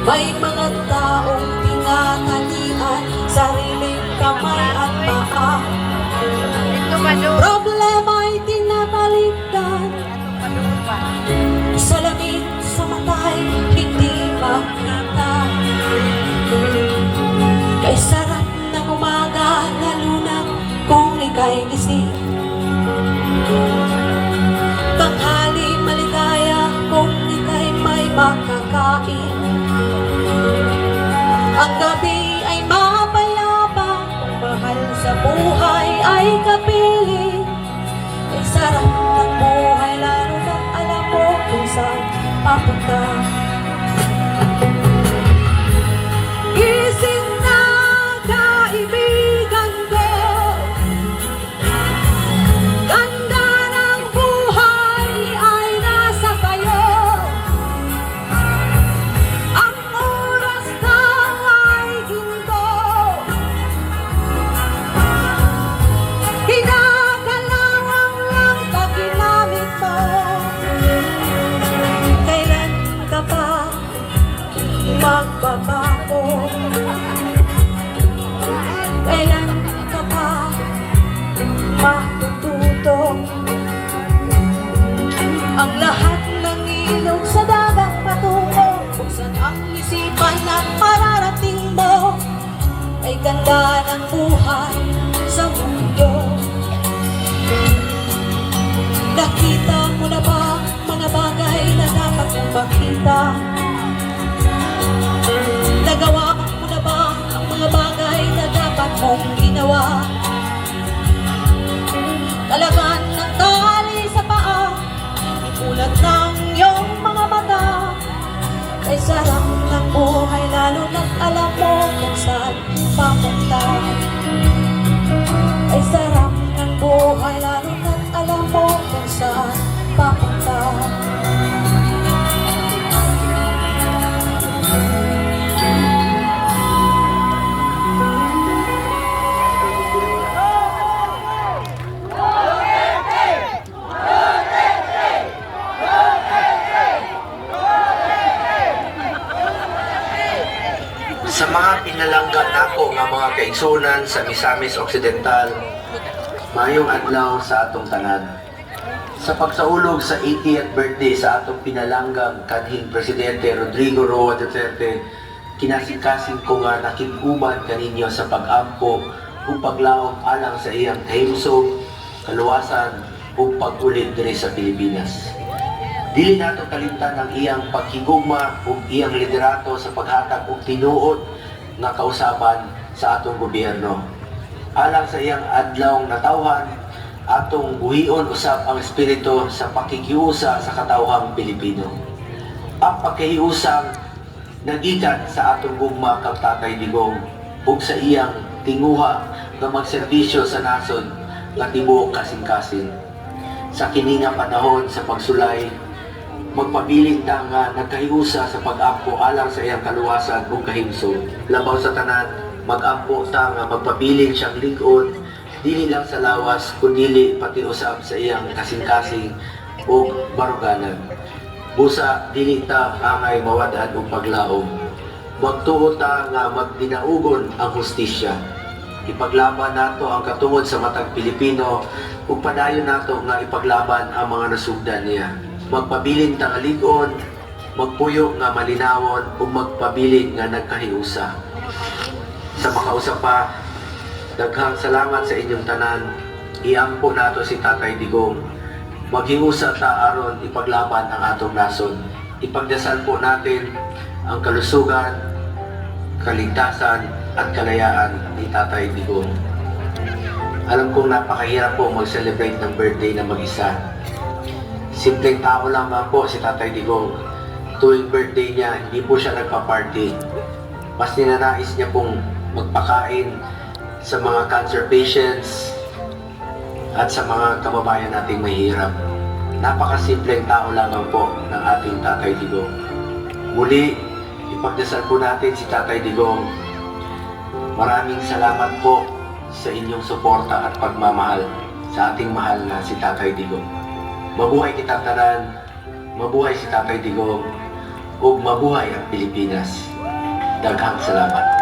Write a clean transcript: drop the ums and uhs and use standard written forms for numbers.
May mga taong tinatalian, sariling kamay at paa. Problema'y tinabaligtad, salamin sa mata'y hindi makita. Kay sarap ng umaga, lalo na kung ika'y gising. Tanghali maligaya kung ika'y may makakain. Ang gabi ay mapayapa kung mahal sa buhay ay kapiling. Kay sarap ng buhay lalo na alam mo kung saan papunta. Gising na kaibigan ko, ganda ng buhay ay nasa sayo. Ang oras na ay ginto, kinakalawang lang pag ginamit mo. Kailan ka pa magbabago? Kailan ka pa matututo? Ang lahat ng ilog sa dagat patungo, buksan ang isipan at mararating mo. Ay ganda ng buhay sa mundo. Nakita mo na ba mga bagay na dapat mong makita? Nagawa mo na ba ang mga bagay na dapat mong ginawa? Kalaban ng tali sa paa, ulat ng iyong mga mata. Kay sarap ng buhay lalo na't alam mo kung saan papunta. Ay sarap ng buhay lalo na't alam mo kung saan papunta. Sa mga pinalanggan nako nga mga kaigsunan sa Misamis Occidental, mayong adlaw sa atong tanan. Sa pagsaulog sa 80th birthday sa atong pinalanggang kanhing Presidente Rodrigo Roa Duterte, kinasing-kasing ko nga nakiguban kaninyo sa pag-ampo o paglaom alang sa iyang kahimsog, kaluwasan o pag-ulit diri sa Pilipinas. Dili nato kalimtan ang iyang paghigugma o iyang liderato sa paghatag og tinuod nga kausaban sa atong gobyerno. Alang sa iyang adlawng natawhan, atong buhion usab ang espiritu sa pakikiusa sa katawhang Pilipino. Ang pakiusang nagikan sa atong gugma kang Tatay Digong ug sa iyang tinguha nga magserbisyo sa nasod nga tibuok kasing-kasing. Sa kini nga panahon sa pagsulay, magpabiling ta nga nagkahiusa sa pag-ampo alang sa iyang kaluwasan ug kahimsog. Labaw sa tanan, mag-ampo ta nga magpabiling siyang lig-on, dili lang sa lawas kundi pati usab sa iyang kasing-kasing ug baruganan. Busa dili ta angay mawad-an og paglaom. Magtuo ta nga magdinaugon ang hustisya. Ipaglaban nato ang katungod sa matag Pilipino ug padayon nato nga ipaglaban ang mga nasugdan niya. Magpabilin ta nga lig-on, magpuyo nga malinawon ug magpabilin nga nagkahiusa. Sa makausap pa, daghang salamat sa inyong tanan. Iampo nato si Tatay Digong. Maghiusa ta aron ipaglaban ang atong nasod. Ipagdasal po natin ang kalusugan, kaligtasan at kalayaan ni Tatay Digong. Alam kong napakahirap po mag-celebrate ng birthday na mag-isa. Simpleng tao lamang po si Tatay Digong. Tuwing birthday niya, hindi po siya nagpa-party. Mas ninanais niya pong magpakain sa mga cancer patients at sa mga kababayan nating mahirap. Napakasimpleng tao lamang po ng ating Tatay Digong. Muli, ipagdasal po natin si Tatay Digong. Maraming salamat po sa inyong suporta at pagmamahal sa ating mahal na si Tatay Digong. Mabuhay kitang tanan, mabuhay si Tatay Digong, ug mabuhay ang Pilipinas. Daghang salamat.